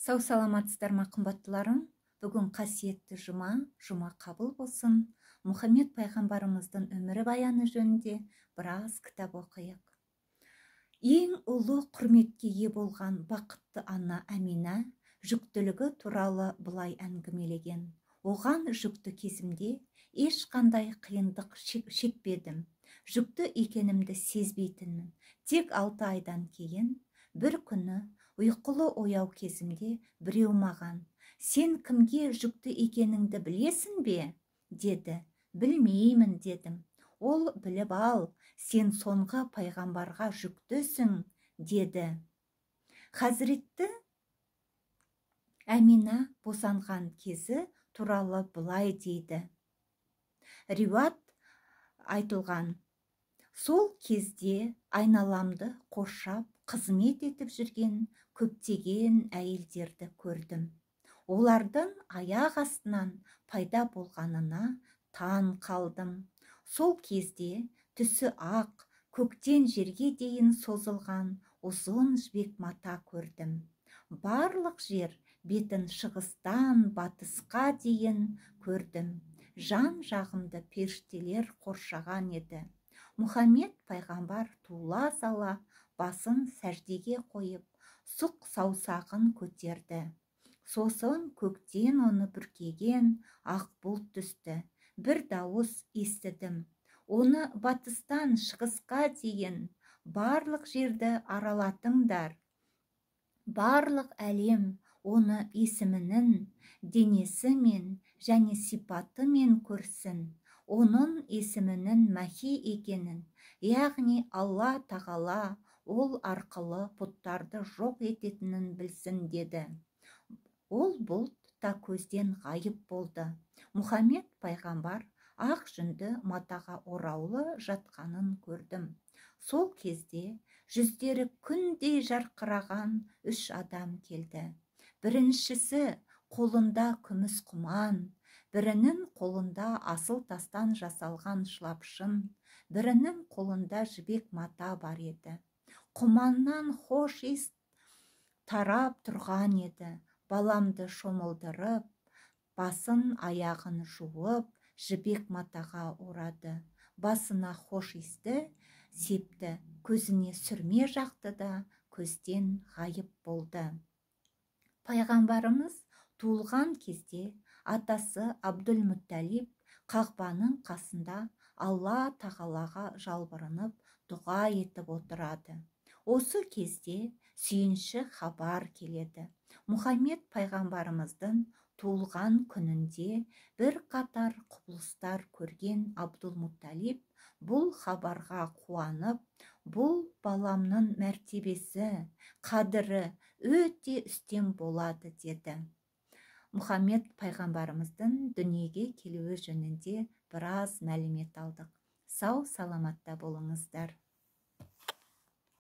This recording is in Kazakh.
Сау саламатсыздар ма қымбаттыларым? Бүгін қасиетті жұма қабыл болсын. Мұхаммед пайғамбарымыздың өмірі баяны жөнінде біраз кітап оқиық. Ең ұлы құрметке ие болған бақытты ана Әмина жүктілігі туралы былай әңгімелеген. Оған жүкті кезімде ешқандай қиындық шекпедім. Жүкті екенімді сезбейтінмін. Тек 6 айдан кейін бір күні ұйқылы ояу кезімде біреу маған: «Сен кімге жүкті екеніңді білесің бе?» деді. «Білмеймін» дедім. «Ол біліп ал, сен соңғы пайғамбарға жүктісің» деді. Хазіретті Әмина босанған кезі туралы былай дейді. Риуат айтылған: сол кезде айналамды қоршап қызмет етіп жүрген көптеген әйелдерді көрдім. Олардың аяқ астынан пайда болғанына таң қалдым. Сол кезде түсі ақ, көктен жерге дейін созылған ұзын жібек мата көрдім. Барлық жер бетін шығыстан батысқа дейін көрдім. Жан-жағымды періштелер қоршаған еді. Мұхаммед пайғамбар туыла сала басын сәждеге қойып, сұқ саусағын көтерді. Сосын көктен оны бүркеген ақ бұлт түсті. Бір дауыс естідім: «Оны батыстан шығысқа дейін барлық жерді аралатыңдар. Барлық әлем оны есімінің, денесімен және сипатымен көрсін. Оның есімінің Мәхи екенін, яғни Алла Тағала ол арқылы бұттарды жоқ ететінін білсін» деді. Ол бұлт та көзден ғайып болды. Мұхаммед пайғамбар ақ жүнді матаға ораулы жатқанын көрдім. Сол кезде жүздері күндей жарқыраған 3 адам келді. Біріншісі қолында күміс құман, бірінің қолында асыл тастан жасалған шылапшын, бірінің қолында жібек мата бар еді. Құманнан хош иіс тарап тұрған еді. Баламды шомылдырып, басын аяғын жуып, жібек матаға орады. Басына хош иісті септі, көзіне сүрме жақты да көзден ғайып болды. Пайғамбарымыз туылған кезде атасы Абдул-Мутталиб Қағбаның қасында Алла Тағалаға жалбарынып дұға етіп отырады. Осы кезде сүйінші хабар келеді. Мұхаммед пайғамбарымыздың туылған күнінде бір қатар құбылыстар көрген Абдул-Мутталиб бұл хабарға қуанып, бұл баламның мәртебесі, қадірі өте үстем болады деді. Мұхаммед пайғамбарымыздың дүниеге келуі жөнінде біраз мәлімет алдық. Сау саламатта болыңыздар.